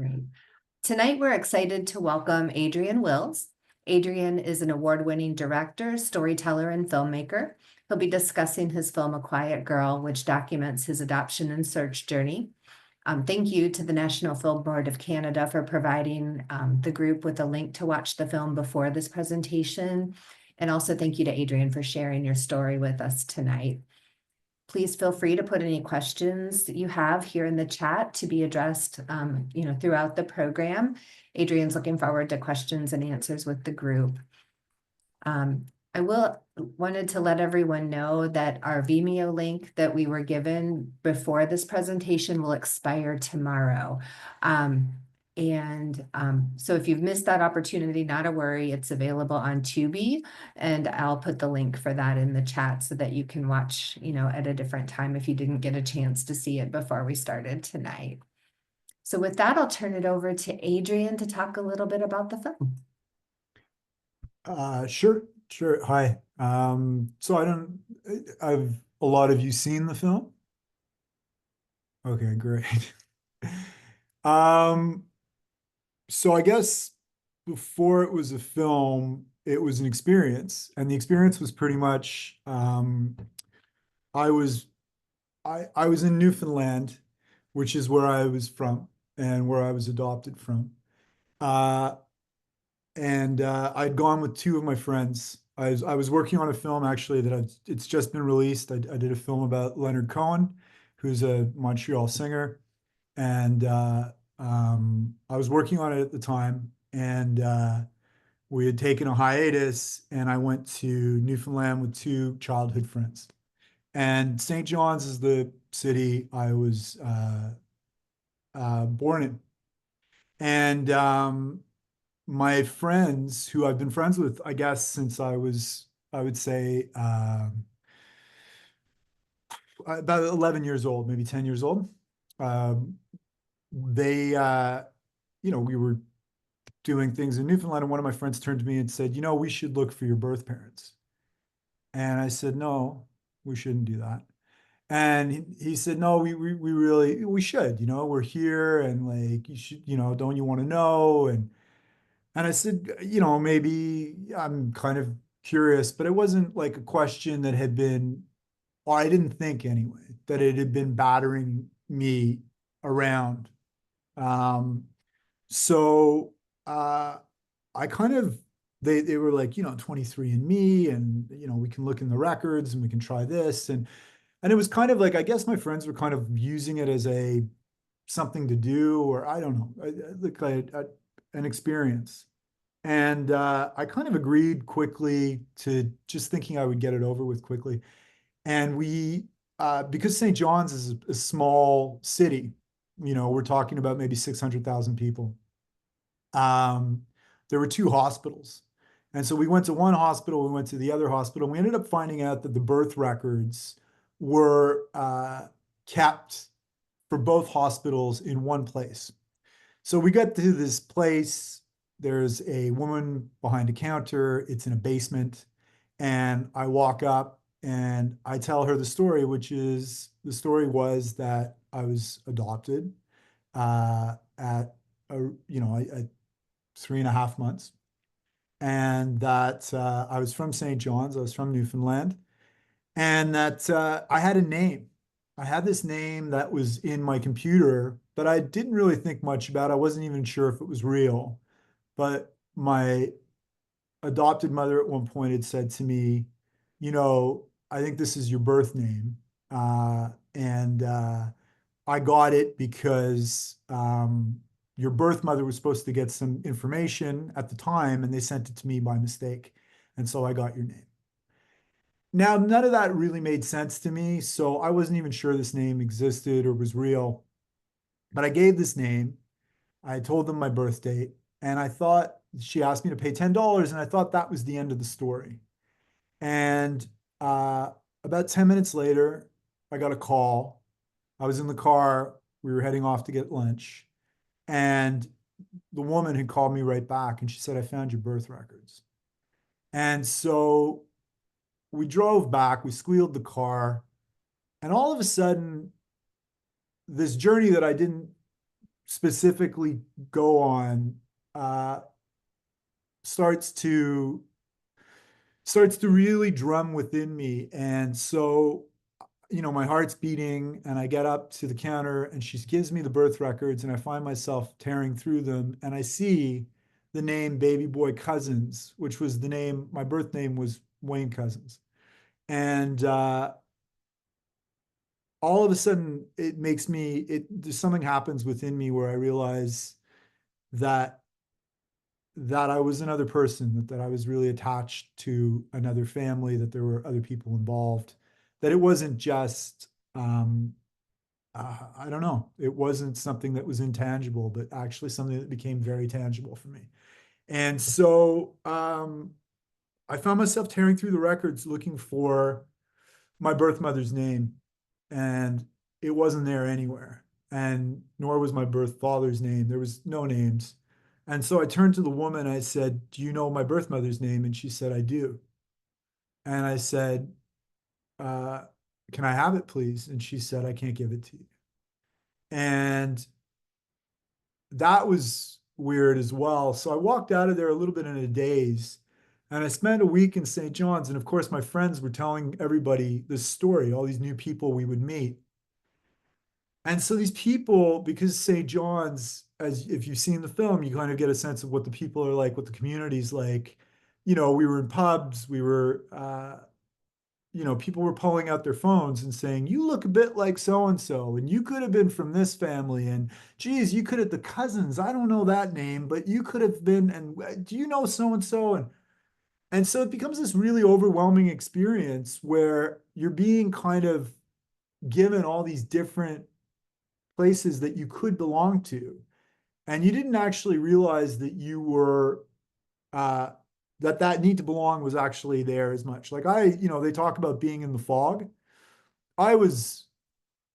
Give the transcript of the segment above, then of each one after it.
Great. Tonight, we're excited to welcome Adrian Wills. Adrian is an award-winning director, storyteller, and filmmaker. He'll be discussing his film, A Quiet Girl, which documents his adoption and search journey. Thank you to the National Film Board of Canada for providing the group with a link to watch the film before this presentation. And also thank you to Adrian for sharing your story with us tonight. Please feel free to put any questions that you have here in the chat to be addressed throughout the program. Adrian's looking forward to questions and answers with the group. I wanted to let everyone know that our Vimeo link that we were given before this presentation will expire tomorrow. So if you've missed that opportunity, not a worry, it's available on Tubi, and I'll put the link for that in the chat so that you can watch, at a different time if you didn't get a chance to see it before we started tonight. So with that, I'll turn it over to Adrian to talk a little bit about the film. Sure. Hi. Have a lot of you seen the film? Okay, great. So I guess before it was a film, it was an experience, and the experience was pretty much I was in Newfoundland, which is where I was from and where I was adopted from. I'd gone with two of my friends. I was working on a film actually it's just been released. I did a film about Leonard Cohen, who's a Montreal singer, and I was working on it at the time, and we had taken a hiatus, and I went to Newfoundland with two childhood friends. And St. John's is the city I was born in. And my friends, who I've been friends with, I guess, since I would say, about 11 years old, maybe 10 years old. We were doing things in Newfoundland, and one of my friends turned to me and said, we should look for your birth parents. And I said, no, we shouldn't do that. And he said, no, we really, we should, we're here, and like, you should, don't you want to know? And I said, maybe I'm kind of curious, but it wasn't like a question that had been, or I didn't think anyway, that it had been battering me around. So I kind of, they were like, 23andMe, and, we can look in the records and we can try this. And it was kind of like, I guess my friends were kind of using it as something to do, or I don't know, like an experience. And I kind of agreed quickly to just thinking I would get it over with quickly. And because St. John's is a small city, we're talking about maybe 600,000 people. There were two hospitals. And so we went to one hospital, we went to the other hospital. We ended up finding out that the birth records were kept for both hospitals in one place. So we got to this place. There's a woman behind a counter. It's in a basement. And I walk up and I tell her the story, which is, the story was that I was adopted at 3.5 months. And that I was from St. John's, I was from Newfoundland, and that I had a name. I had this name that was in my computer, but I didn't really think much about it. I wasn't even sure if it was real. But my adopted mother at one point had said to me, I think this is your birth name. And I got it because your birth mother was supposed to get some information at the time, and they sent it to me by mistake. And so I got your name. Now, none of that really made sense to me, so I wasn't even sure this name existed or was real. But I gave this name. I told them my birth date, and I thought, she asked me to pay $10, and I thought that was the end of the story. And about 10 minutes later, I got a call. I was in the car. We were heading off to get lunch. And the woman had called me right back, and she said, I found your birth records. And so we drove back, we squealed the car, and all of a sudden, this journey that I didn't specifically go on uh, starts to starts to really drum within me. And so, my heart's beating and I get up to the counter and she gives me the birth records and I find myself tearing through them and I see the name Baby Boy Cousins, which was the name, my birth name was Wayne Cousins. And all of a sudden it makes me, there's something happens within me where I realize that I was another person, that I was really attached to another family, that there were other people involved, that it wasn't just, I don't know, it wasn't something that was intangible, but actually something that became very tangible for me. And so I found myself tearing through the records looking for my birth mother's name, and it wasn't there anywhere. And nor was my birth father's name. There was no names. And so I turned to the woman. I said, "Do you know my birth mother's name?" And she said, "I do." And I said, uh, "Can I have it, please?" And she said, "I can't give it to you." And that was weird as well. So I walked out of there a little bit in a daze. And I spent a week in St. John's. And of course, my friends were telling everybody this story, all these new people we would meet. And so these people, because St. John's, as if you've seen the film, you kind of get a sense of what the people are like, what the community's like. We were in pubs, people were pulling out their phones and saying, "You look a bit like so and so, and you could have been from this family, and geez, you could have the cousins. I don't know that name, but you could have been, and do you know so and so?" And so it becomes this really overwhelming experience where you're being kind of given all these different places that you could belong to. And you didn't actually realize that you were uh, that need to belong was actually there as much. Like they talk about being in the fog. I was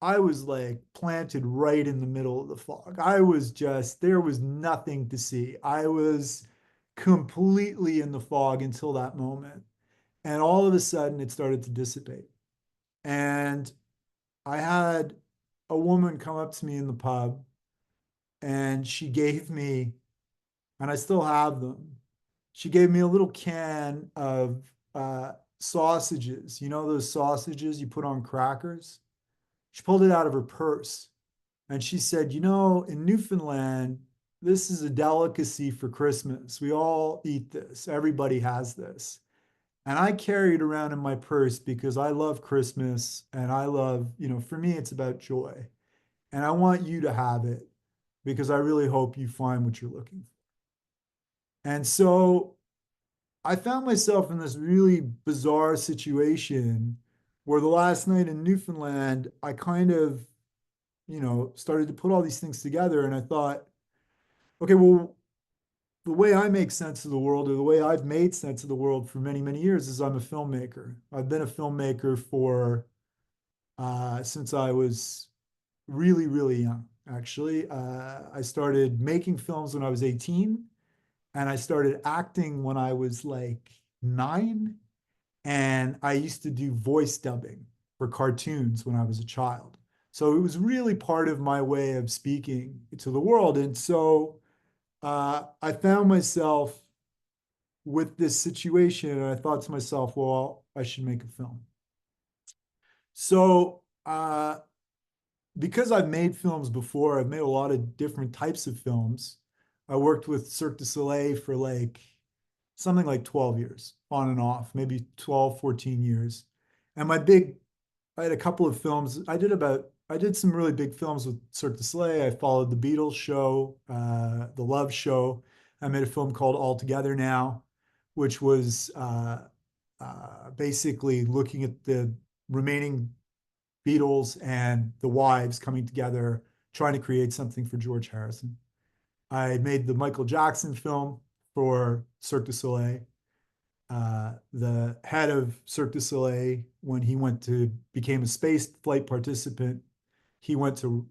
I was like planted right in the middle of the fog. There was nothing to see. I was completely in the fog until that moment. And all of a sudden it started to dissipate. And I had a woman come up to me in the pub and she gave me, and I still have them. She gave me a little can of sausages. You know those sausages you put on crackers? She pulled it out of her purse and she said, in Newfoundland, this is a delicacy for Christmas. We all eat this. Everybody has this. And I carry it around in my purse because I love Christmas and I love, for me, it's about joy. And I want you to have it because I really hope you find what you're looking for. And so I found myself in this really bizarre situation where the last night in Newfoundland, I kind of, started to put all these things together. And I thought, okay, well, the way I make sense of the world, or the way I've made sense of the world for many, many years, is I'm a filmmaker. I've been a filmmaker for since I was really, really young, actually. I started making films when I was 18, and I started acting when I was like 9. And I used to do voice dubbing for cartoons when I was a child. So it was really part of my way of speaking to the world. And so I found myself with this situation, and I thought to myself, well, I should make a film. So because I've made films before, I've made a lot of different types of films. I worked with Cirque du Soleil for like something like 12 years on and off, maybe 12, 14 years. And I had a couple of films. I did some really big films with Cirque du Soleil. I followed the Beatles show, the Love show. I made a film called All Together Now, which was basically looking at the remaining Beatles and the wives coming together, trying to create something for George Harrison. I made the Michael Jackson film for Cirque du Soleil. The head of Cirque du Soleil, when he became a space flight participant, he went to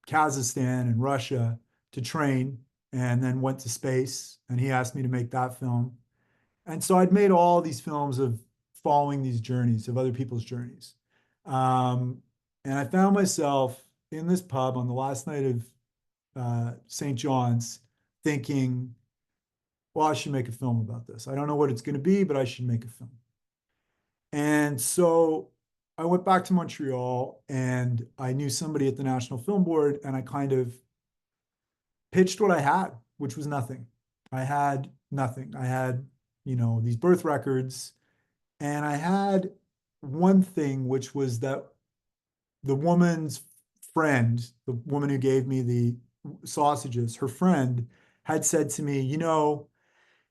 Kazakhstan and Russia to train and then went to space. And he asked me to make that film. And so I'd made all these films of following these journeys of other people's journeys. And I found myself in this pub on the last night of St. John's thinking, well, I should make a film about this. I don't know what it's going to be, but I should make a film. And so I went back to Montreal and I knew somebody at the National Film Board and I kind of pitched what I had, which was nothing. I had nothing. I had, these birth records and I had one thing, which was that the woman's friend, the woman who gave me the sausages, her friend had said to me,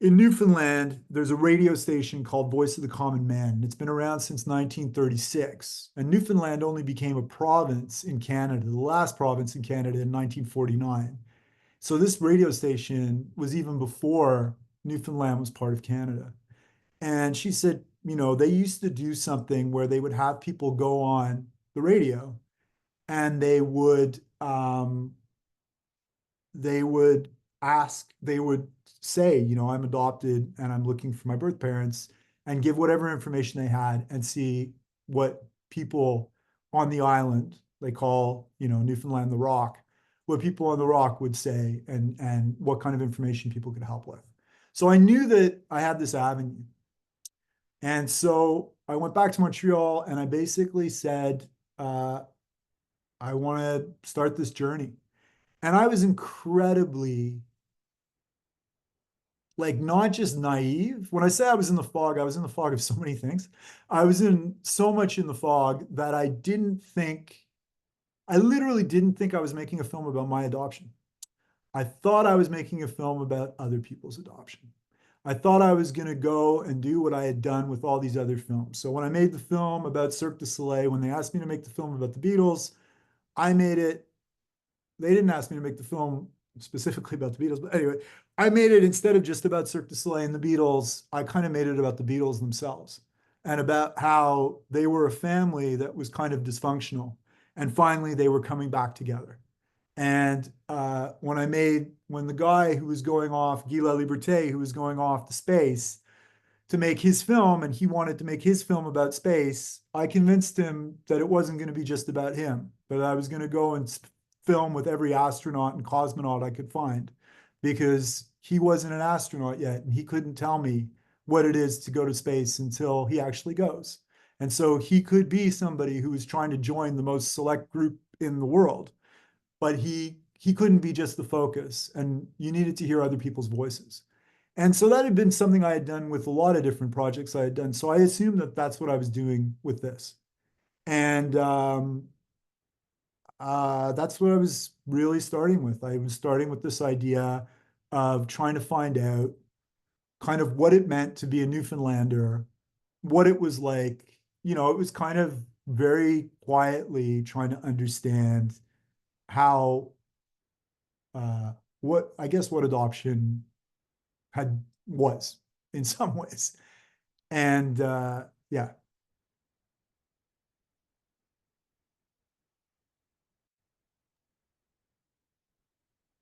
in Newfoundland, there's a radio station called Voice of the Common Man, and it's been around since 1936. And Newfoundland only became a province in Canada, the last province in Canada in 1949. So this radio station was even before Newfoundland was part of Canada. And she said, they used to do something where they would have people go on the radio and they would they would say, I'm adopted and I'm looking for my birth parents, and give whatever information they had and see what people on the island, they call, Newfoundland the Rock, what people on the Rock would say and what kind of information people could help with. So I knew that I had this avenue. And so I went back to Montreal and I basically said, I want to start this journey. And I was incredibly, like, not just naive. When I say I was in the fog, I was in the fog of so many things. I was in so much in the fog that I literally didn't think I was making a film about my adoption. I thought I was making a film about other people's adoption. I thought I was going to go and do what I had done with all these other films. So when I made the film about Cirque du Soleil, when they asked me to make the film about the Beatles, I made it. They didn't ask me to make the film specifically about the Beatles, but anyway, I made it instead of just about Cirque du Soleil and the Beatles. I kind of made it about the Beatles themselves and about how they were a family that was kind of dysfunctional. And finally, they were coming back together. And when the guy who was going off, Guy Laliberté, who was going off to space to make his film, and he wanted to make his film about space, I convinced him that it wasn't going to be just about him, but I was going to go and film with every astronaut and cosmonaut I could find, because he wasn't an astronaut yet, and he couldn't tell me what it is to go to space until he actually goes. And so he could be somebody who is trying to join the most select group in the world, but he couldn't be just the focus, and you needed to hear other people's voices. And so that had been something I had done with a lot of different projects I had done. So I assumed that that's what I was doing with this. And that's what I was really starting with. I was starting with this idea of trying to find out kind of what it meant to be a Newfoundlander, what it was like. It was kind of very quietly trying to understand how, what adoption was in some ways. And yeah.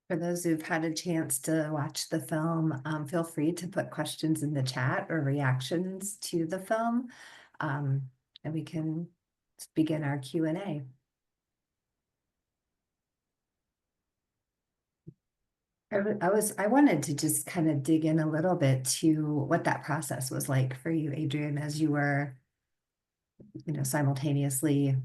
For those who've had a chance to watch the film, feel free to put questions in the chat or reactions to the film, and we can begin our Q&A. I wanted to just kind of dig in a little bit to what that process was like for you, Adrian, as you were, simultaneously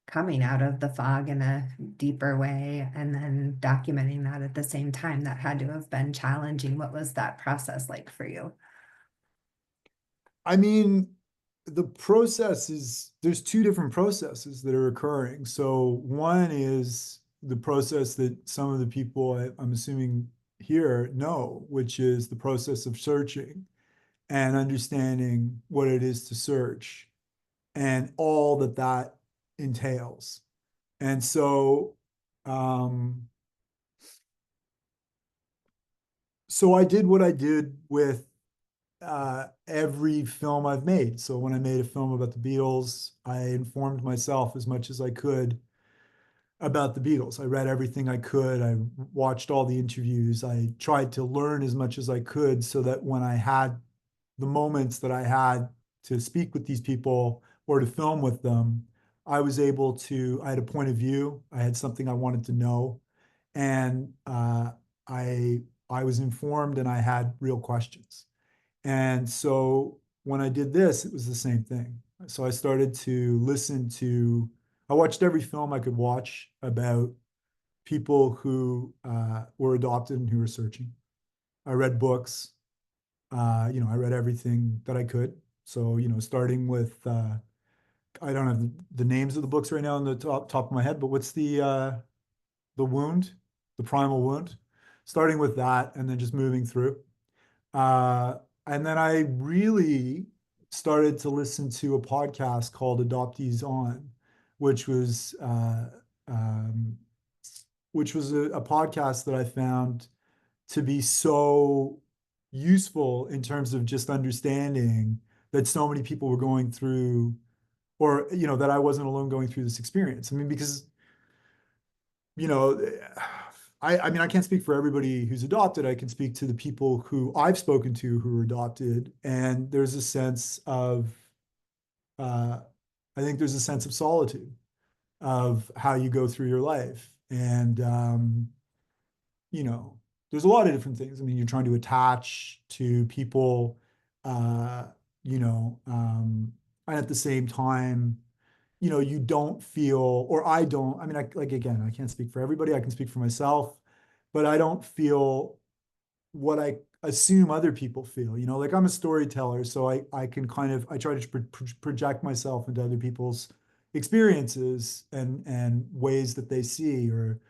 coming out of the fog in a deeper way and then documenting that at the same time. That had to have been challenging. What was that process like for you? I mean, there's two different processes that are occurring. So one is the process that some of the people I'm assuming here know, which is the process of searching and understanding what it is to search and all that that entails. And so, so I did what I did with every film I've made. So when I made a film about the Beatles, I informed myself as much as I could about the Beatles. I read everything I could. I watched all the interviews. I tried to learn as much as I could so that when I had the moments that I had to speak with these people or to film with them, I had a point of view. I had something I wanted to know. And I I was informed and I had real questions. And so when I did this, it was the same thing. So I started to listen to, I watched every film I could watch about people who were adopted and who were searching. I read books. I read everything that I could. So, starting with, I don't have the names of the books right now on the top of my head, but what's the wound, the primal wound, starting with that and then just moving through. Uh, and then I really started to listen to a podcast called Adoptees On, which was um, a podcast that I found to be so useful in terms of just understanding that so many people were going through, or that I wasn't alone going through this experience. I mean, because you know, I mean, I can't speak for everybody who's adopted. I can speak to the people who I've spoken to who were adopted, and there's a sense of, uh, I think there's a sense of solitude of how you go through your life, and you know, there's a lot of different things. I mean, you're trying to attach to people, uh, you know, and at the same time, you don't feel, or I don't, I mean, like, again, I can't speak for everybody. I can speak for myself, but I don't feel what I assume other people feel, like I'm a storyteller. So I can kind of, I try to project myself into other people's experiences and ways that they see, or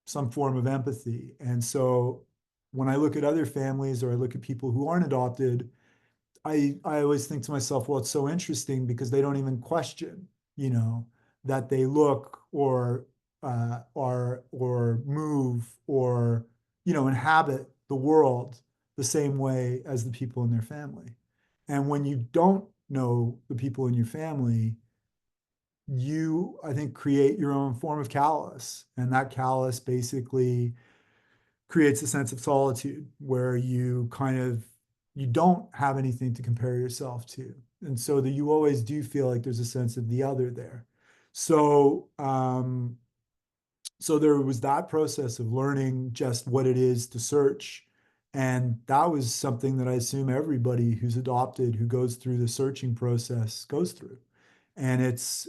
some form of empathy. And so when I look at other families or I look at people who aren't adopted, I always think to myself, well, it's so interesting because they don't even question, you know, that they look or move or inhabit the world the same way as the people in their family. And when you don't know the people in your family, you, I think, create your own form of callous, and that callous basically creates a sense of solitude where you don't have anything to compare yourself to, and so that you always do feel like there's a sense of the other there. So there was that process of learning just what it is to search, and that was something that I assume everybody who's adopted who goes through the searching process goes through. And it's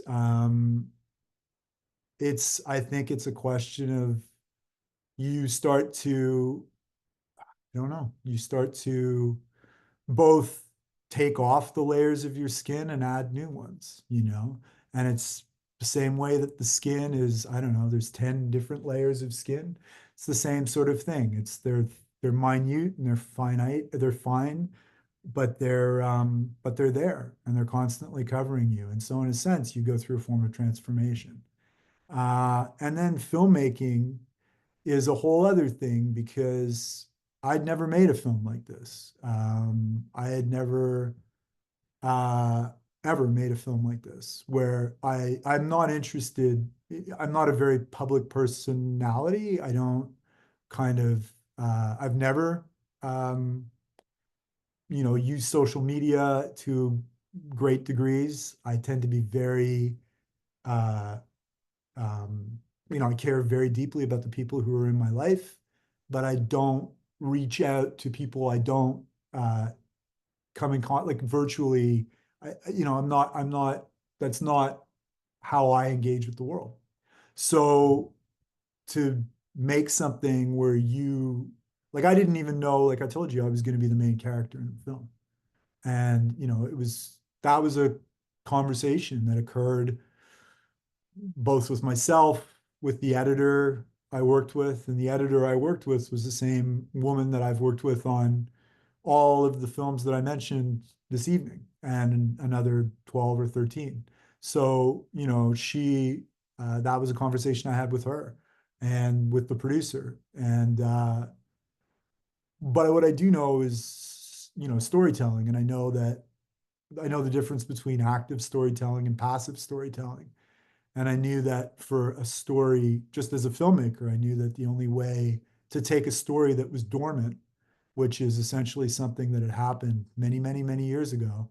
I think it's a question of, you start to, I don't know, you start to both take off the layers of your skin and add new ones. And it's the same way that the skin is, I don't know, there's 10 different layers of skin. It's the same sort of thing. They're minute and they're finite, they're fine, but they're there and they're constantly covering you. And so in a sense, you go through a form of transformation. And then filmmaking is a whole other thing because I'd never made a film like this. I had never uh, ever made a film like this where I'm not interested. I'm not a very public personality. I don't kind of I've never um, used social media to great degrees. I tend to be very uh, um, I care very deeply about the people who are in my life, but I don't reach out to people. I don't come in contact like virtually. That's not how I engage with the world. So to make something where like, I didn't even know, like I told you, I was going to be the main character in the film. And, that was a conversation that occurred both with myself, with the editor I worked with, and the editor I worked with was the same woman that I've worked with on all of the films that I mentioned this evening, and another 12 or 13. So, that was a conversation I had with her and with the producer. But what I do know is, storytelling. And I know the difference between active storytelling and passive storytelling. And I knew that for a story, just as a filmmaker, I knew that the only way to take a story that was dormant, which is essentially something that had happened many, many, many years ago,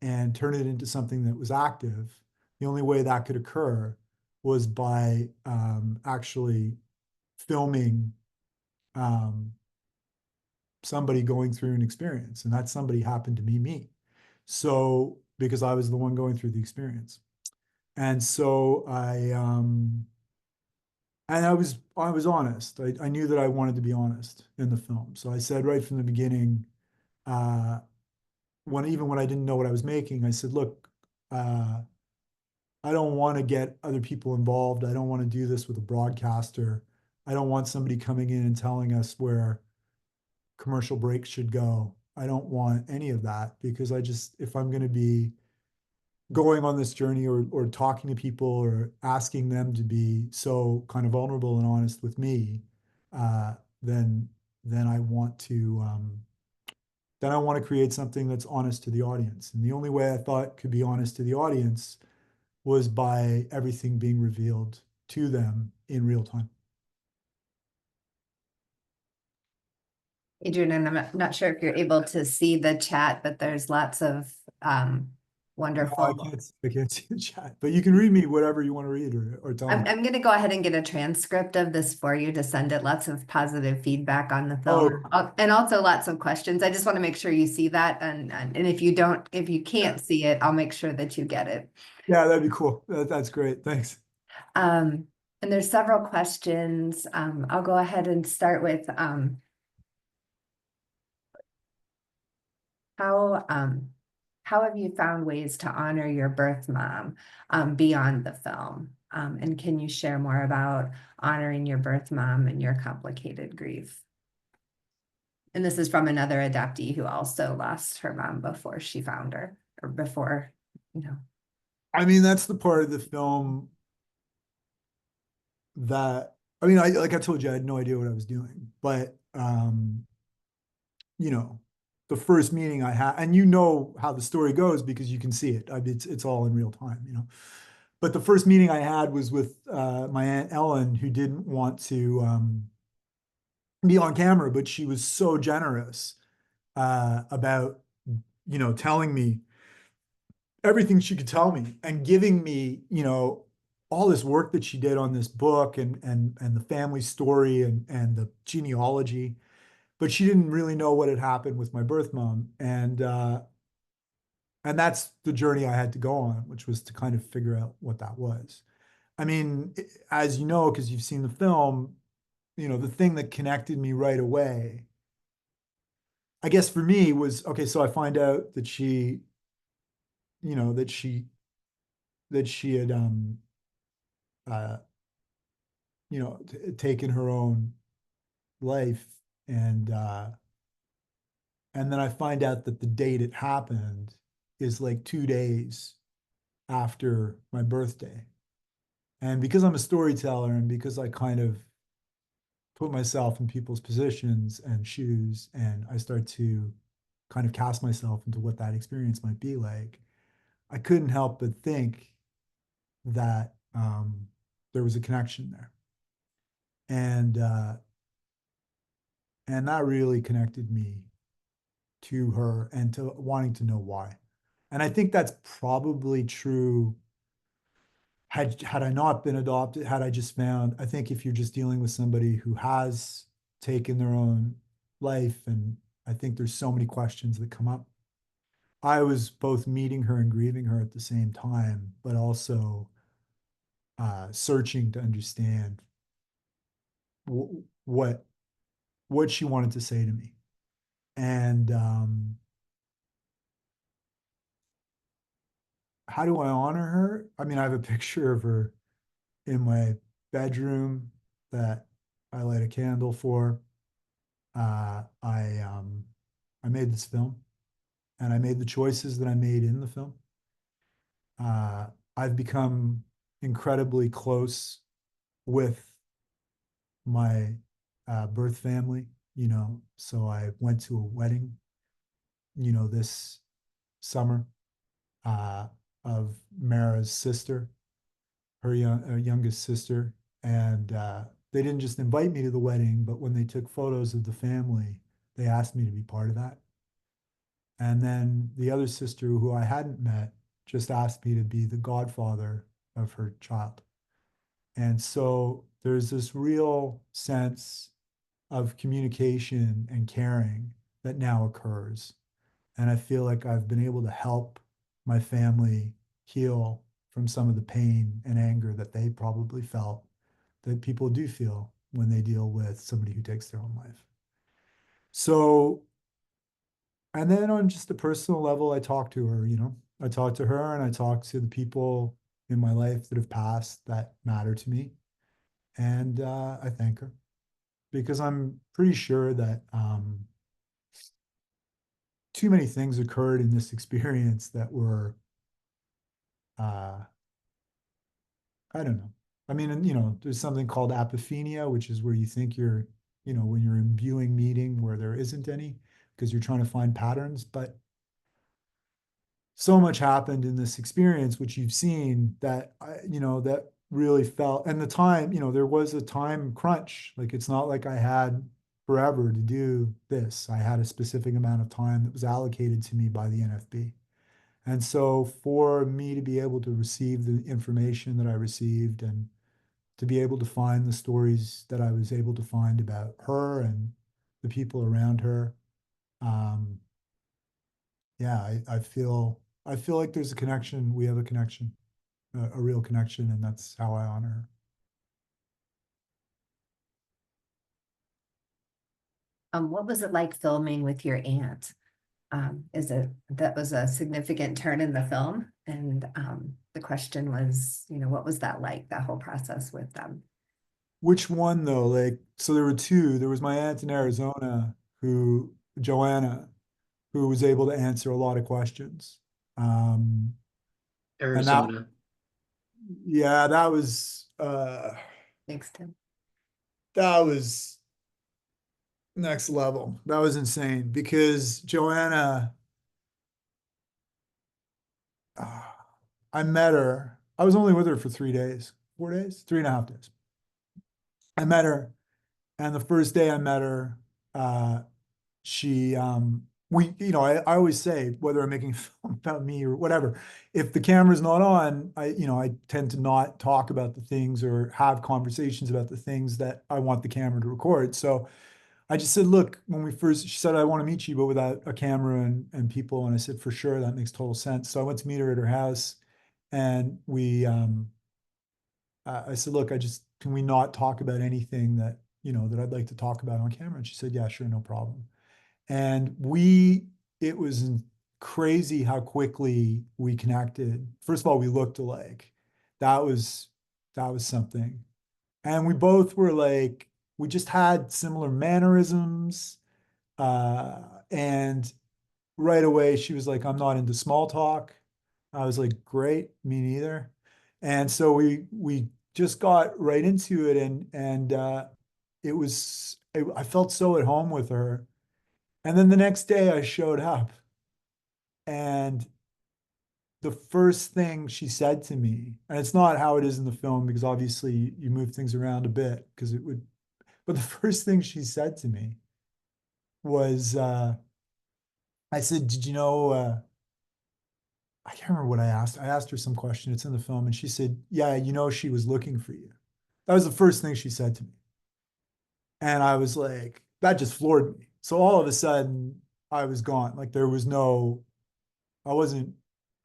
and turn it into something that was active, the only way that could occur was by actually filming um, somebody going through an experience, and that somebody happened to be me. So because I was the one going through the experience, and so I was honest. I knew that I wanted to be honest in the film, so I said right from the beginning, uh, when I didn't know what I was making, I said, look. I don't want to get other people involved. I don't want to do this with a broadcaster. I don't want somebody coming in and telling us where commercial breaks should go. I don't want any of that because if I'm going to be going on this journey or talking to people or asking them to be so kind of vulnerable and honest with me, uh, then then I want to then I want to create something that's honest to the audience. And the only way I thought could be honest to the audience was by everything being revealed to them in real time. Adrian, and I'm not sure if you're able to see the chat, but there's lots of No, wonderful. I can't see the chat, but you can read me whatever you want to read or tell me. I'm going to go ahead and get a transcript of this for you to send it. Lots of positive feedback on the film, Oh, and also lots of questions. I just want to make sure you see that, and if you don't, if you yeah. can't see it, I'll make sure that you get it. Yeah, that'd be cool. That's great. Thanks. Um, and there's several questions. I'll go ahead and start with how how have you found ways to honor your birth mom beyond the film? And can you share more about honoring your birth mom and your complicated grief? And this is from another adoptee who also lost her mom before she found her, or before, you know. I mean, that's the part of the film that I mean, like I told you, I had no idea what I was doing, but you know, the first meeting I had, and you know how the story goes because you can see it. I mean, it's all in real time, you know. But the first meeting I had was with my Aunt Ellen, who didn't want to be on camera, but she was so generous about, you know, telling me everything she could tell me and giving me, you know, all this work that she did on this book and the family story and the genealogy. But she didn't really know what had happened with my birth mom, and that's the journey I had to go on, which was to kind of figure out what that was. I mean, as you know, because you've seen the film, you know, the thing that connected me right away, I guess for me was, okay, so I find out that you know, that she had uh, you know, taken her own life and then I find out that the date it happened is like 2 days after my birthday. And because I'm a storyteller and because I kind of put myself in people's positions and shoes, and I start to kind of cast myself into what that experience might be like, I couldn't help but think that there was a connection there. And and that really connected me to her and to wanting to know why. And I think that's probably true had I not been adopted, had I just found, I think if you're just dealing with somebody who has taken their own life, and I think there's so many questions that come up. I was both meeting her and grieving her at the same time, but also searching to understand what she wanted to say to me. And how do I honor her? I mean, I have a picture of her in my bedroom that I light a candle for. Uh, I um, I made this film, and I made the choices that I made in the film. Uh, I've become incredibly close with my birth family. You know, so I went to a wedding, you know, this summer uh, of Mara's sister, her youngest sister, and they didn't just invite me to the wedding, but when they took photos of the family, they asked me to be part of that. And then the other sister who I hadn't met just asked me to be the godfather of her child. And so There's this real sense of communication and caring that now occurs. And I feel like I've been able to help my family heal from some of the pain and anger that they probably felt that people do feel when they deal with somebody who takes their own life. So, and then on just a personal level, I talk to her, I talk to her and I talk to the people in my life that have passed that matter to me. And I thank her because I'm pretty sure that too many things occurred in this experience that were, uh, I don't know. I mean, and, there's something called apophenia, which is where you think you're, when you're imbuing meaning where there isn't any because you're trying to find patterns. But so much happened in this experience, which you've seen that, that really felt, and the time, there was a time crunch. Like, it's not like I had forever to do this. I had a specific amount of time that was allocated to me by the NFB. And so for me to be able to receive the information that I received and to be able to find the stories that I was able to find about her and the people around her, um, yeah, I feel like there's a connection. We have a connection, a real connection, and that's how I honor her. What was it like filming with your aunt? That was a significant turn in the film? And the question was, what was that like, that whole process with them? Which one though? Like, so there were two. There was my aunt in Arizona Joanna, who was able to answer a lot of questions. Um, and that, Arizona. yeah, Thanks, Tim. that was next level. That was insane because Joanna, uh, I met her. I was only with her for 3 days, 4 days, 3.5 days. I met her, and the first day I met her, uh, she we I always say whether I'm making a film about me or whatever, if the camera's not on, I tend to not talk about the things or have conversations about the things that I want the camera to record. So I just said, look, when she said, I want to meet you, but without a camera and people. And I said, for sure, that makes total sense. So I went to meet her at her house and I said, look, can we not talk about anything that I'd like to talk about on camera? And she said, yeah, sure, no problem. And it was crazy how quickly we connected. First of all, we looked alike. That was something. And we both were like, we just had similar mannerisms. And right away, she was like, I'm not into small talk. I was like, great, me neither. And so we just got right into it, and I felt so at home with her. And then the next day I showed up, and the first thing she said to me, and it's not how it is in the film because obviously you move things around a bit because it would, but the first thing she said to me was, I said, did you know, I can't remember what I asked. I asked her some question. It's in the film. And she said, yeah, she was looking for you. That was the first thing she said to me. And I was like, that just floored me. So all of a sudden I was gone. Like there was no, I wasn't,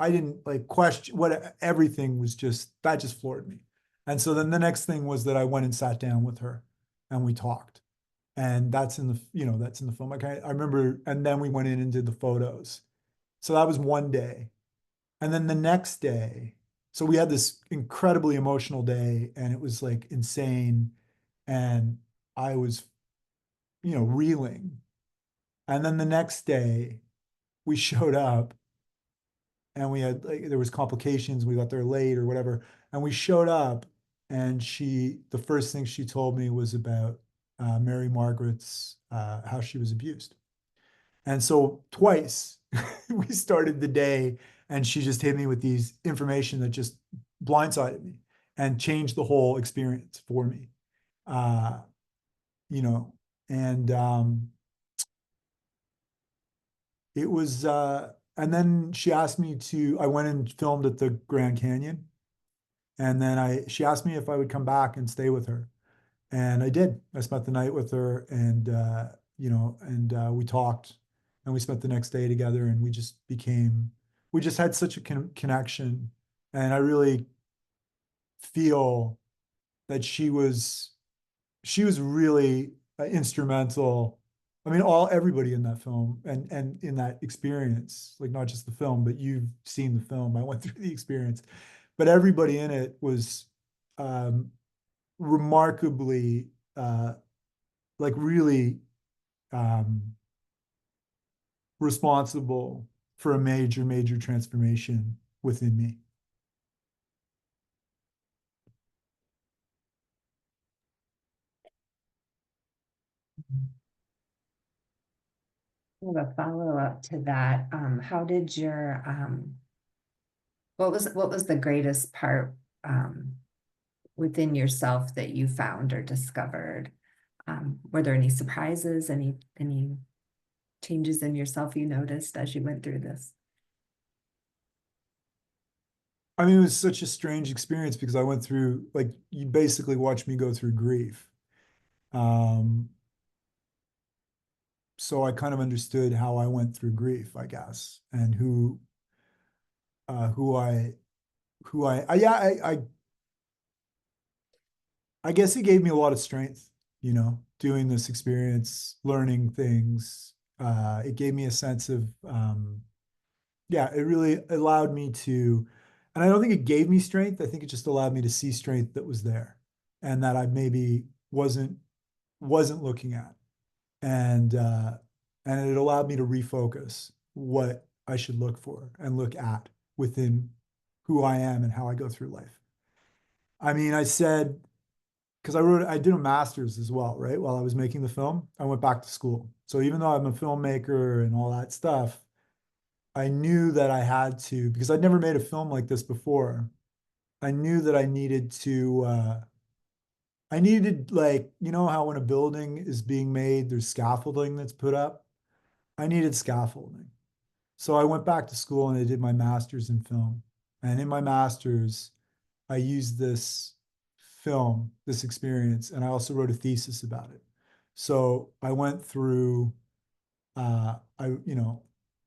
I didn't like question everything was that just floored me. And so then the next thing was that I went and sat down with her and we talked. And that's in the film. Like I remember, and then we went in and did the photos. So that was one day. And then the next day, so we had this incredibly emotional day and it was like insane. And I was, reeling. And then the next day we showed up and we had like, there was complications. We got there late or whatever. And we showed up and the first thing she told me was about Mary Margaret's, how she was abused. And so twice we started the day and she just hit me with these information that just blindsided me and changed the whole experience for me. Uh, you know, and it was and then she asked me I went and filmed at the Grand Canyon. And then she asked me if I would come back and stay with her. And I did. I spent the night with her and, we talked and we spent the next day together and we just had such a connection. And I really feel that she was really instrumental. I mean, everybody in that film and in that experience, like not just the film, but you've seen the film. I went through the experience, but everybody in it was um, remarkably, uh, like really um, responsible for a major transformation within me. I have a follow-up to that. How did your what was the greatest part within yourself that you found or discovered? Were there any surprises, any changes in yourself you noticed as you went through this? I mean, it was such a strange experience because I went through, like, you basically watched me go through grief. Um, so I kind of understood how I went through grief, I guess, and who yeah, I guess it gave me a lot of strength, doing this experience, learning things. It gave me a sense of, yeah, it really allowed me to, and I don't think it gave me strength. I think it just allowed me to see strength that was there and that I maybe wasn't looking at. And, and it allowed me to refocus what I should look for and look at within who I am and how I go through life. I mean, I said, because I did a master's as well, right? While I was making the film, I went back to school. So even though I'm a filmmaker and all that stuff, I knew that I had to, because I'd never made a film like this before. I knew that I needed, like, you know how when a building is being made, there's scaffolding that's put up? I needed scaffolding. So I went back to school and I did my master's in film. And in my master's, I used this experience, and I also wrote a thesis about it. So I went through, I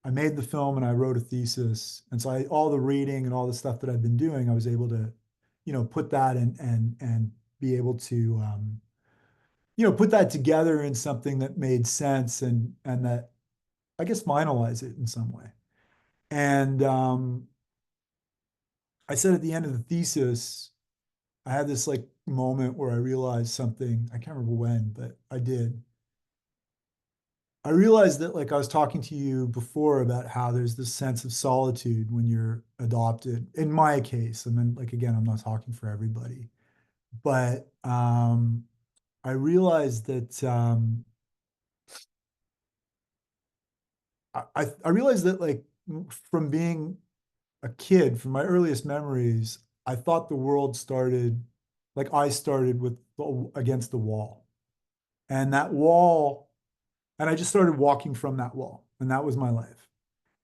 made the film and I wrote a thesis. And so all the reading and all the stuff that I've been doing, I was able to, put that in and be able to, put that together in something that made sense and that I guess finalize it in some way. And I said at the end of the thesis, I had this like moment where I realized something. I can't remember when, but I did. I realized that, like, I was talking to you before about how there's this sense of solitude when you're adopted. In my case, and then, like, again, I'm not talking for everybody, but I realized that I realized that, like, from being a kid, from my earliest memories, I thought the world started, like, I started against the wall, and that wall, and I just started walking from that wall, and that was my life.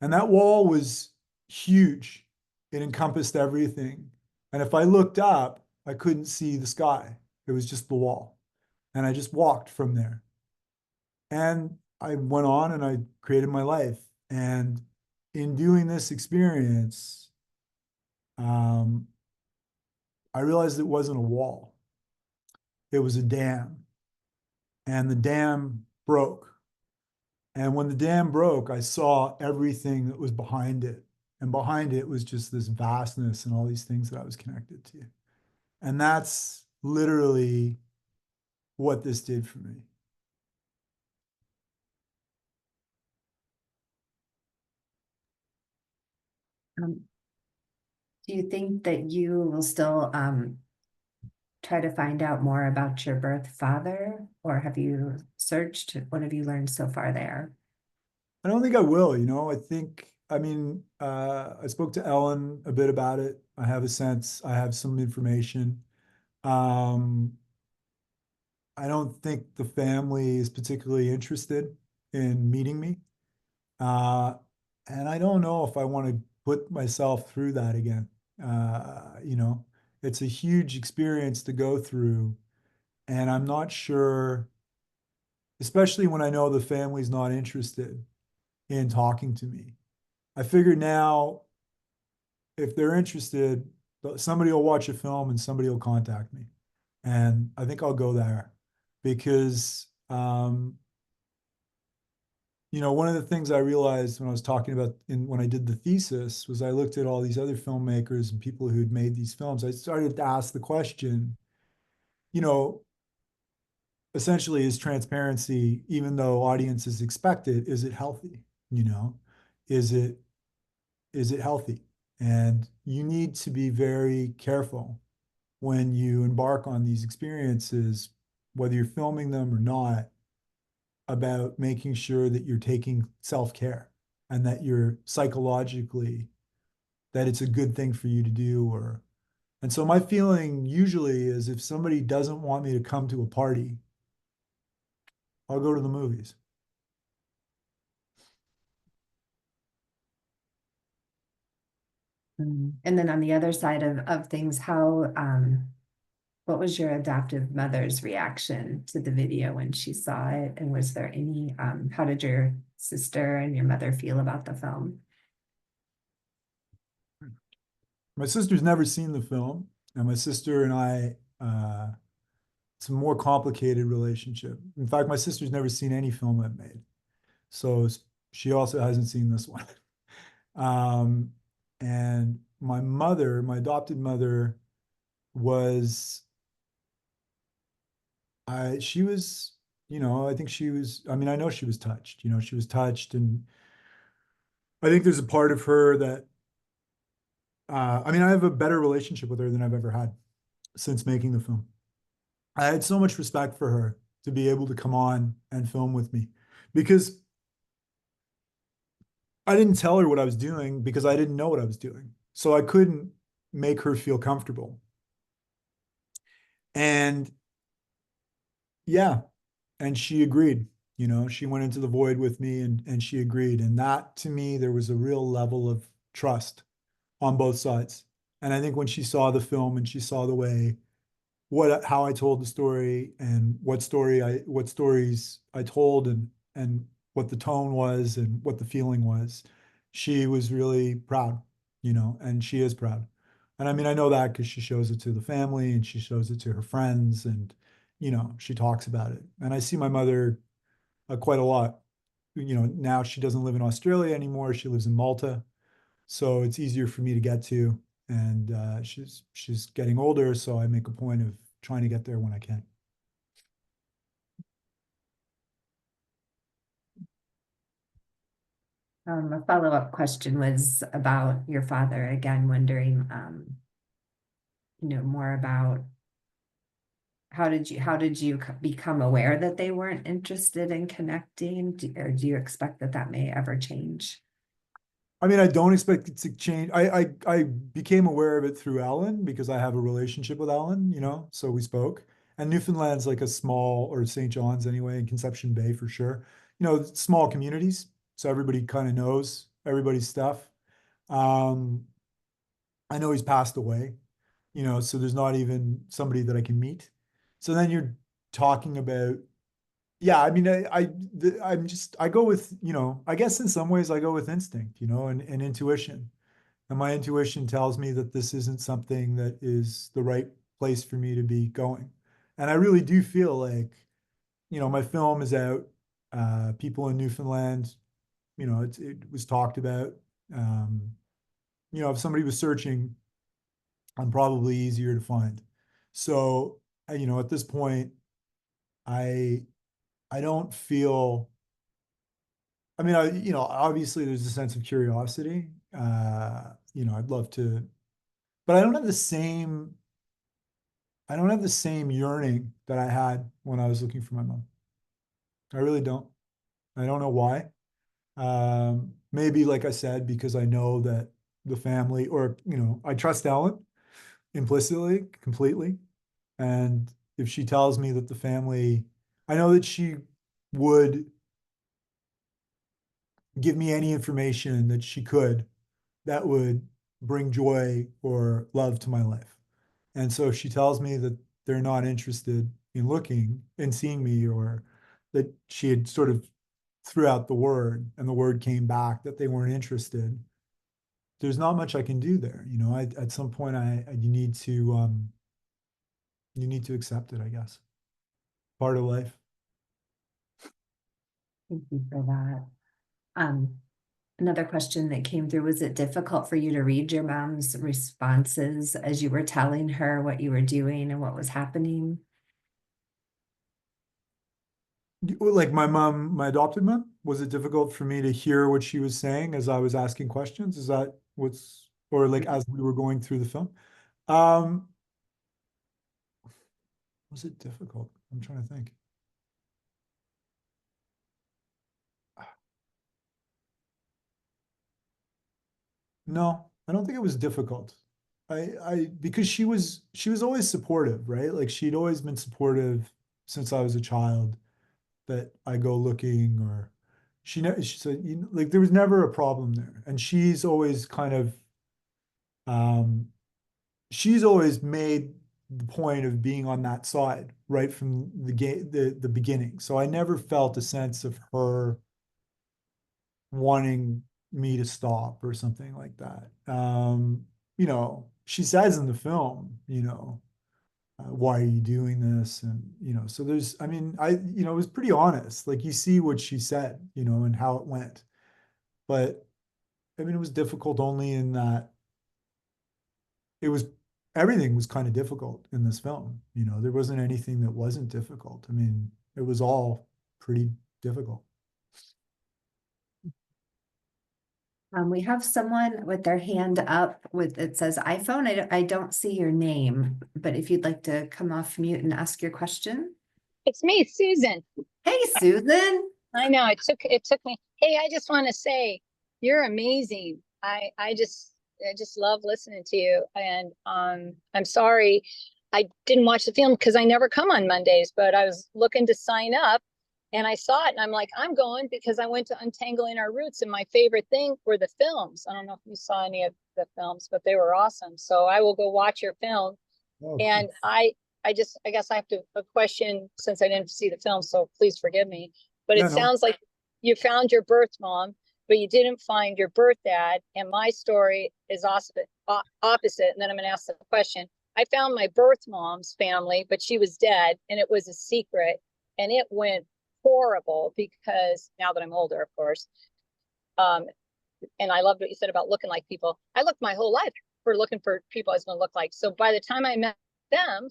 And that wall was huge. It encompassed everything. And if I looked up, I couldn't see the sky. It was just the wall. And I just walked from there. And I went on and I created my life. And in doing this experience, um, I realized it wasn't a wall, it was a dam. And the dam broke. And when the dam broke, I saw everything that was behind it. And behind it was just this vastness and all these things that I was connected to. And that's literally what this did for me. Um, do you think that you will still try to find out more about your birth father, or have you searched? What have you learned so far there? I don't think I will, I think, I mean, I spoke to Ellen a bit about it. I have a sense, I have some information. Um, I don't think the family is particularly interested in meeting me. Uh, and I don't know if I want to put myself through that again. Uh, you know, it's a huge experience to go through. And I'm not sure, especially when I know the family's not interested in talking to me. I figure now, if they're interested, somebody will watch a film and somebody will contact me. And I think I'll go there because, one of the things I realized when I was talking about when I did the thesis was I looked at all these other filmmakers and people who'd made these films. I started to ask the question, you know, essentially, is transparency, even though audiences expect it, is it healthy? You know, is it is it healthy? And you need to be very careful when you embark on these experiences, whether you're filming them or not, about making sure that you're taking self-care and that you're psychologically, that it's a good thing for you to do. And so my feeling usually is if somebody doesn't want me to come to a party, I'll go to the movies. And then on the other side of things, what was your adoptive mother's reaction to the video when she saw it? And was there any, how did your sister and your mother feel about the film? My sister's never seen the film, and my sister and I, it's a more complicated relationship. In fact, my sister's never seen any film I've made, so she also hasn't seen this one. Um, and my mother, my adopted mother, was she was, I think she was. I mean, I know she was touched. She was touched, and I think there's a part of her that, I mean, I have a better relationship with her than I've ever had since making the film. I had so much respect for her to be able to come on and film with me because I didn't tell her what I was doing because I didn't know what I was doing. So I couldn't make her feel comfortable. And yeah, and she agreed. She went into the void with me and she agreed. And that to me, there was a real level of trust on both sides. And I think when she saw the film and she saw the way how I told the story and what stories I told and what the tone was and what the feeling was. She was really proud, and she is proud. And I mean, I know that because she shows it to the family and she shows it to her friends and she talks about it. And I see my mother quite a lot. Now she doesn't live in Australia anymore. She lives in Malta, so it's easier for me to get to. And she's getting older, so I make a point of trying to get there when I can. A follow-up question was about your father, again, wondering, more about how did you become aware that they weren't interested in connecting? Or do you expect that may ever change? I mean, I don't expect it to change. I became aware of it through Alan because I have a relationship with Alan, so we spoke. And Newfoundland's like a small, or St. John's anyway, and Conception Bay for sure. Small communities, so everybody kind of knows everybody's stuff. Um, I know he's passed away, so there's not even somebody that I can meet. So then you're talking about, yeah, I mean, I go with, I guess in some ways I go with instinct, and intuition. And my intuition tells me that this isn't something that is the right place for me to be going. And I really do feel like, my film is out. People in Newfoundland, it was talked about. Um, if somebody was searching, I'm probably easier to find. So, at this point, I I don't feel. I mean, obviously there's a sense of curiosity. I'd love to, but I don't have the same yearning that I had when I was looking for my mom. I really don't. I don't know why. Maybe, like I said, because I know that the family, or, I trust Ellen implicitly, completely. And if she tells me that the family, I know that she would give me any information that she could that would bring joy or love to my life. And so if she tells me that they're not interested, in looking and seeing me, or that she had sort of threw out the word and the word came back that they weren't interested. There's not much I can do there. At some point you need to accept it, I guess. Part of life. Thank you for that. Um, Another question that came through, was it difficult for you to read your mom's responses as you were telling her what you were doing and what was happening? Like my adopted mom, was it difficult for me to hear what she was saying as I was asking questions? Is that or like as we were going through the film? Um, was it difficult? I'm trying to think. No, I don't think it was difficult. Because she was always supportive, right? Like she'd always been supportive since I was a child, that I go looking, or she said, like there was never a problem there. And um, she's always made the point of being on that side right from the beginning. So I never felt a sense of her wanting me to stop or something like that. She says in the film, why are you doing this? And, so I mean, it was pretty honest. Like you see what she said, and how it went. But I mean, it was difficult only in that it was, everything was kind of difficult in this film. There wasn't anything that wasn't difficult. I mean, it was all pretty difficult. We have someone with their hand up with, it says iPhone. I don't see your name, but if you'd like to come off mute and ask your question. It's me, Susan. Hey, Susan. I know it took me. Hey, I just want to say you're amazing. I just love listening to you. And I'm sorry I didn't watch the film because I never come on Mondays, but I was looking to sign up and I saw it and I'm like, I'm going because I went to Untangling Our Roots and my favorite thing were the films. I don't know if you saw any of the films, but they were awesome. So I will go watch your film. Oh, And I guess I have to a question since I didn't see the film, so please forgive me. But yeah, it no. sounds like you found your birth mom, but you didn't find your birth dad. And my story is opposite. And then I'm going to ask the question. I found my birth mom's family, but she was dead, and it was a secret, and it went horrible because now that I'm older, of course. Um, and I loved what you said about looking like people. I looked my whole life for looking for people I was going to look like. So by the time I met them,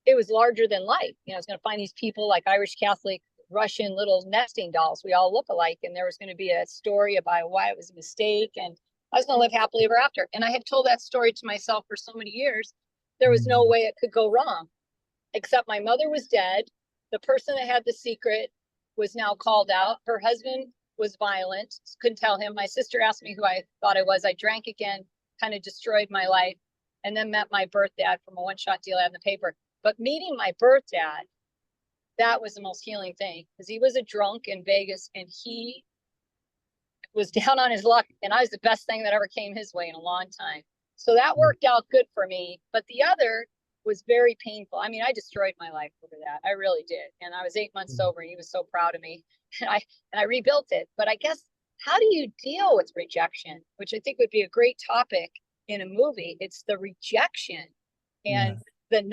it was larger than life. I was going to find these people like Irish Catholic, Russian little nesting dolls. We all look alike. And there was going to be a story about why it was a mistake. And I was going to live happily ever after. And I had told that story to myself for so many years. There was no way it could go wrong, except my mother was dead. The person that had the secret was now called out. Her husband was violent. Couldn't tell him. My sister asked me who I thought I was. I drank again, kind of destroyed my life. And then met my birth dad from a one-shot deal I had in the paper. But meeting my birth dad, that was the most healing thing because he was a drunk in Vegas and he was down on his luck. And I was the best thing that ever came his way in a long time. So that worked out good for me. But the other was very painful. I mean, I destroyed my life over that. I really did. And I was 8 months sober. And he was so proud of me. And I rebuilt it. But I guess, how do you deal with rejection? Which I think would be a great topic in a movie. It's the rejection and the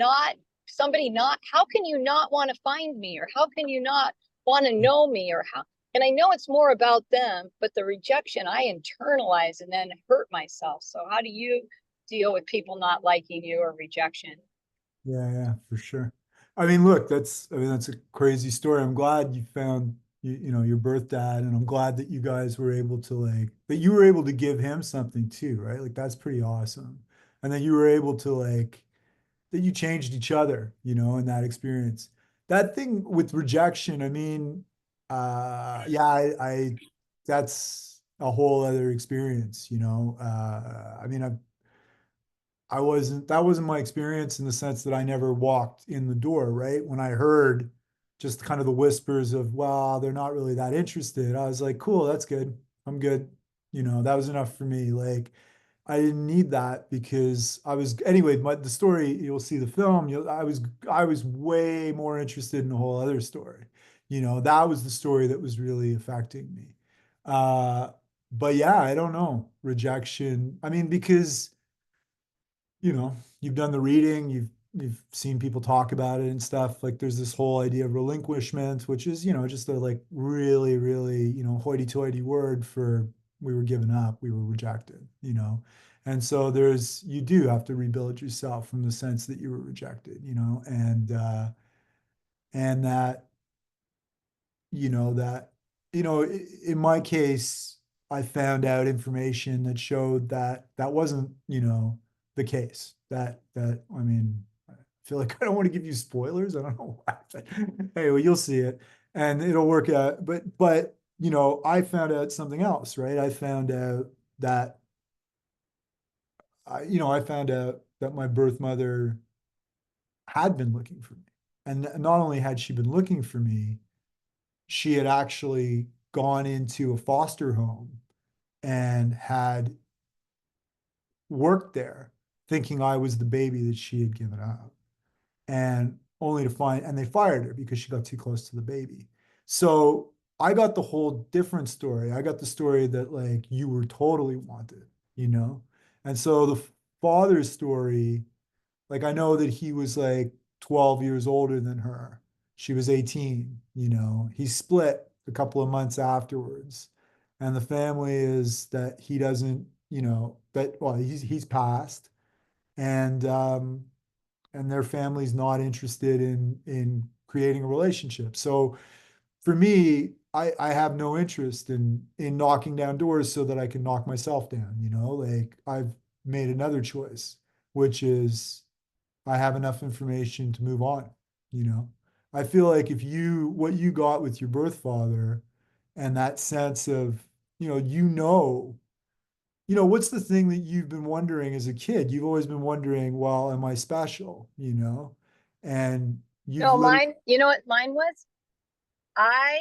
how can you not want to find me, or how can you not want to know me, or how, and I know it's more about them, but the rejection I internalize and then hurt myself. So how do you deal with people not liking you or rejection? Yeah, for sure. I mean, look, that's a crazy story. I'm glad you found your birth dad, and I'm glad that you guys were able to that you were able to give him something too, right? Like that's pretty awesome. And that you were able to that you changed each other, in that experience. That thing with rejection, I mean, yeah, that's a whole other experience. I mean, that wasn't my experience in the sense that I never walked in the door, right? When I heard just kind of the whispers of, well, they're not really that interested, I was like, cool, that's good. I'm good. That was enough for me. I didn't need that because I was anyway, the story, you'll see the film, I was way more interested in the whole other story. That was the story that was really affecting me. Uh, but yeah, I don't know. Rejection. I mean, because you've done the reading, you've seen people talk about it and stuff. Like there's this whole idea of relinquishment, which is, just a like really, really, hoity-toity word for we were given up, we were rejected. And so you do have to rebuild yourself from the sense that you were rejected, and that, in my case, I found out information that showed that that wasn't, the case. I mean, I feel like I don't want to give you spoilers. I don't know why. But anyway, you'll see it and it'll work out. But, I found out something else, right? I found out that, I found out that my birth mother had been looking for me. And not only had she been looking for me, she had actually gone into a foster home and had worked there thinking I was the baby that she had given up. And only to find, and they fired her because she got too close to the baby. So I got the whole different story. I got the story that like you were totally wanted. And so the father's story, like I know that he was like 12 years older than her. She was 18. He split a couple of months afterwards. And the family is that he doesn't, that well, he's passed. And their family's not interested in creating a relationship. So for me, I have no interest in knocking down doors so that I can knock myself down. Like I've made another choice, which is I have enough information to move on. I feel like if what you got with your birth father and that sense of, what's the thing that you've been wondering as a kid? You've always been wondering, well, am I special? And you've No, literally, mine, you know what mine was? I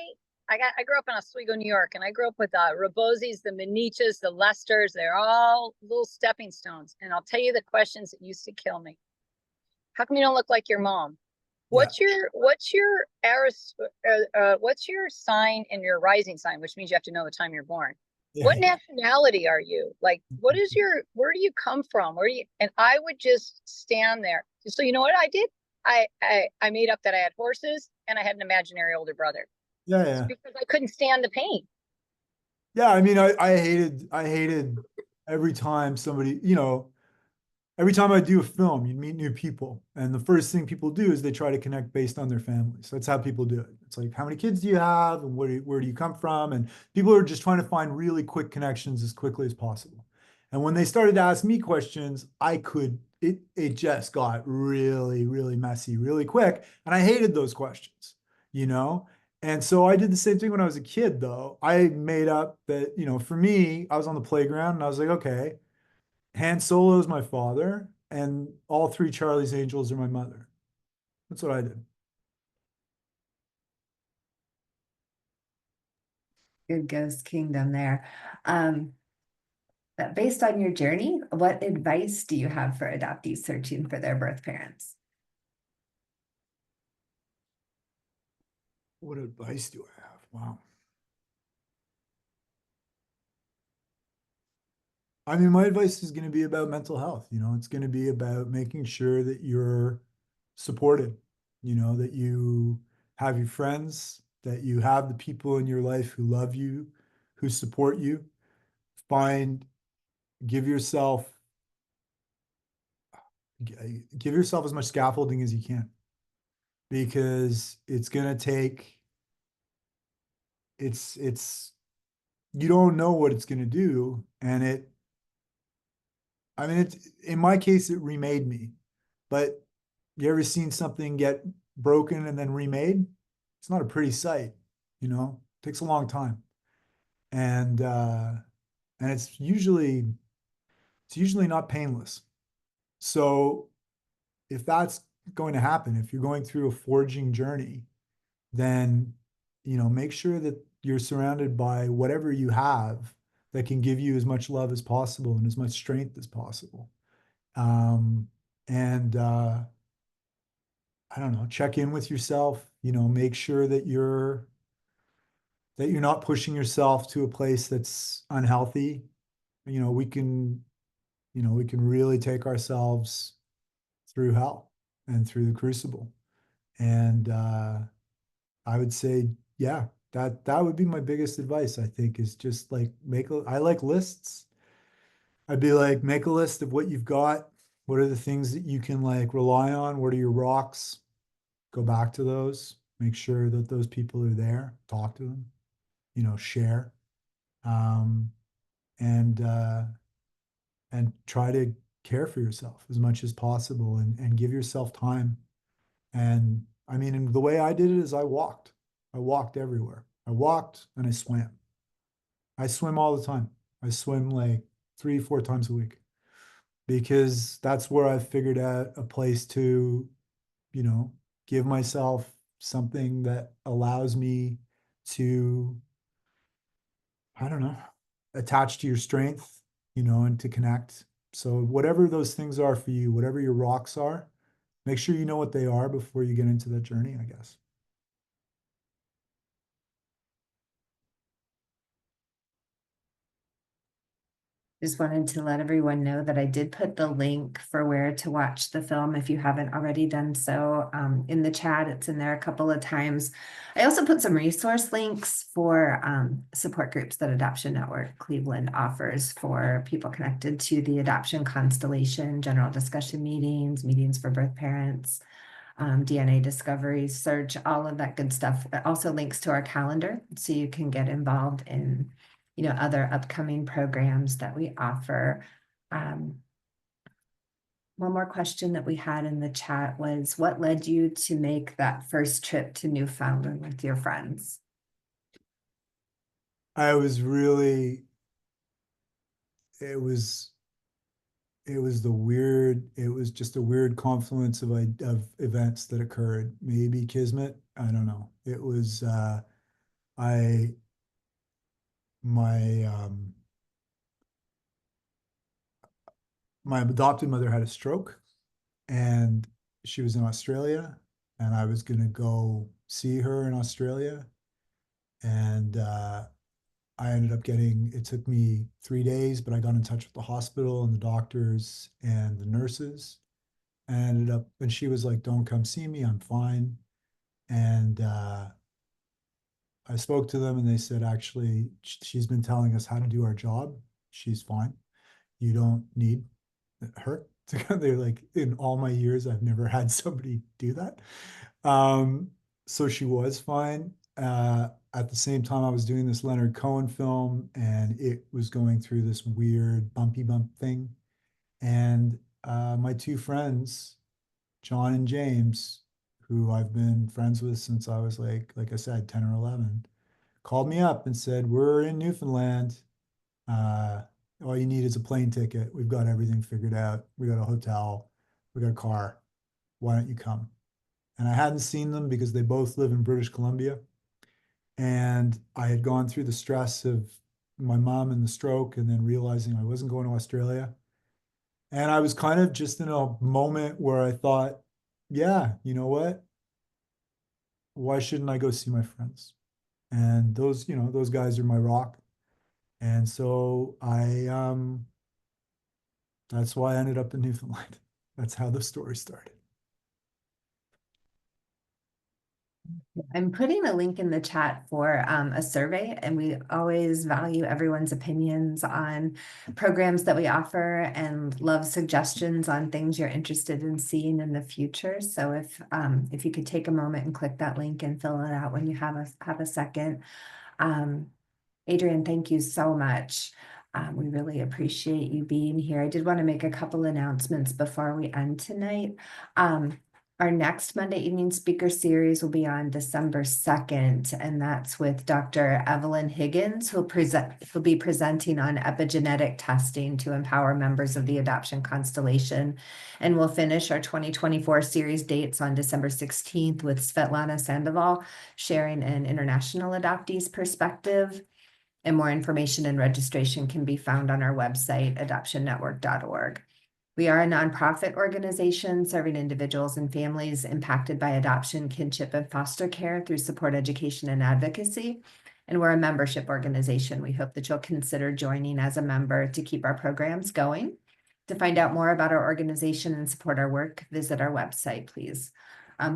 I grew up in Oswego, New York, and I grew up with Robosis, the Meniches, the Lesters. They're all little stepping stones. And I'll tell you the questions that used to kill me. How come you don't look like your mom? yeah, What's your sign and your rising sign, which means you have to know the time you're born. What yeah, nationality are you? Like, where do you come from? And I would just stand there. So you know what I did? I made up that I had horses and I had an imaginary older brother. yeah, It's yeah. because I couldn't stand the pain. Yeah, I mean, I hated every time every time I do a film, you meet new people. And the first thing people do is they try to connect based on their families. That's how people do it. It's like, how many kids do you have? And where do you come from? And people are just trying to find really quick connections as quickly as possible. And when they started to ask me questions, it just got really, really messy really quick. And I hated those questions, you know? And so I did the same thing when I was a kid, though. I made up that, for me, I was on the playground and I was like, okay, Han Solo is my father, and all three Charlie's Angels are my mother. That's what I did. Good Ghost Kingdom there. Um, but based on your journey, what advice do you have for adoptees searching for their birth parents? What advice do I have? Wow. I mean, my advice is going to be about mental health. It's going to be about making sure that you're supported, that you have your friends, that you have the people in your life who love you, who support you. Find, give yourself, give yourself as much scaffolding as you can because it's going to take, it's you don't know what it's going to do. And I mean, it's in my case, it remade me. But you ever seen something get broken and then remade? It's not a pretty sight. It takes a long time. And and it's usually not painless. So if that's going to happen, if you're going through a forging journey, then make sure that you're surrounded by whatever you have that can give you as much love as possible and as much strength as possible. And I don't know, check in with yourself, make sure that you're not pushing yourself to a place that's unhealthy. We can really take ourselves through hell and through the crucible. And I would say, yeah, that would be my biggest advice, I think, is just like I like lists. I'd be like, make a list of what you've got. What are the things that you can like rely on? What are your rocks? Go back to those. Make sure that those people are there. Talk to them, share. Um, and try to care for yourself as much as possible and give yourself time. And I mean, and the way I did it is I walked. I walked everywhere. I walked and I swam. I swim all the time. I swim like 3, 4 times a week because that's where I've figured out a place to, give myself something that allows me to, I don't know, attach to your strength, and to connect. So whatever those things are for you, whatever your rocks are, make sure you know what they are before you get into that journey, I guess. Just wanted to let everyone know that I did put the link for where to watch the film if you haven't already done so in the chat. It's in there a couple of times. I also put some resource links for support groups that Adoption Network Cleveland offers for people connected to the adoption constellation, general discussion meetings, meetings for birth parents, DNA discovery, search, all of that good stuff. It also links to our calendar so you can get involved in other upcoming programs that we offer. One more question that we had in the chat was, what led you to make that first trip to Newfoundland with your friends? I was really, it was just a weird confluence of events that occurred. Maybe kismet, I don't know. It was, I, my, my adopted mother had a stroke and she was in Australia and I was going to go see her in Australia. And I ended up it took me 3 days, but I got in touch with the hospital and the doctors and the nurses. And she was like, don't come see me, I'm fine. And I spoke to them and they said, actually, she's been telling us how to do our job. She's fine. You don't need her to go. They're like, in all my years, I've never had somebody do that. So she was fine. At the same time, I was doing this Leonard Cohen film and it was going through this weird bumpy bump thing. And my 2 friends, John and James, who I've been friends with since I was like I said, 10 or 11, called me up and said, we're in Newfoundland. All you need is a plane ticket. We've got everything figured out. We got a hotel. We got a car. Why don't you come? And I hadn't seen them because they both live in British Columbia. And I had gone through the stress of my mom and the stroke and then realizing I wasn't going to Australia. And I was kind of just in a moment where I thought, yeah, you know what? Why shouldn't I go see my friends? And those guys are my rock. And so that's why I ended up in Newfoundland. That's how the story started. I'm putting a link in the chat for a survey, and we always value everyone's opinions on programs that we offer and love suggestions on things you're interested in seeing in the future. So if you could take a moment and click that link and fill it out when you have a second. Adrian, thank you so much. We really appreciate you being here. I did want to make a couple announcements before we end tonight. Our next Monday evening speaker series will be on December 2nd, and that's with Dr. Evelyn Higgins, who'll be presenting on epigenetic testing to empower members of the adoption constellation. And we'll finish our 2024 series dates on December 16th with Svetlana Sandoval sharing an international adoptee's perspective. And more information and registration can be found on our website, adoptionnetwork.org. We are a nonprofit organization serving individuals and families impacted by adoption, kinship, and foster care through support, education, and advocacy. And we're a membership organization. We hope that you'll consider joining as a member to keep our programs going. To find out more about our organization and support our work, visit our website, please.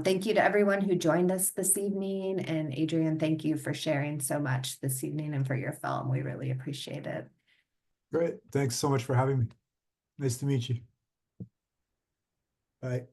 Thank you to everyone who joined us this evening. And Adrian, thank you for sharing so much this evening and for your film. We really appreciate it. Great. Thanks so much for having me. Nice to meet you. Bye.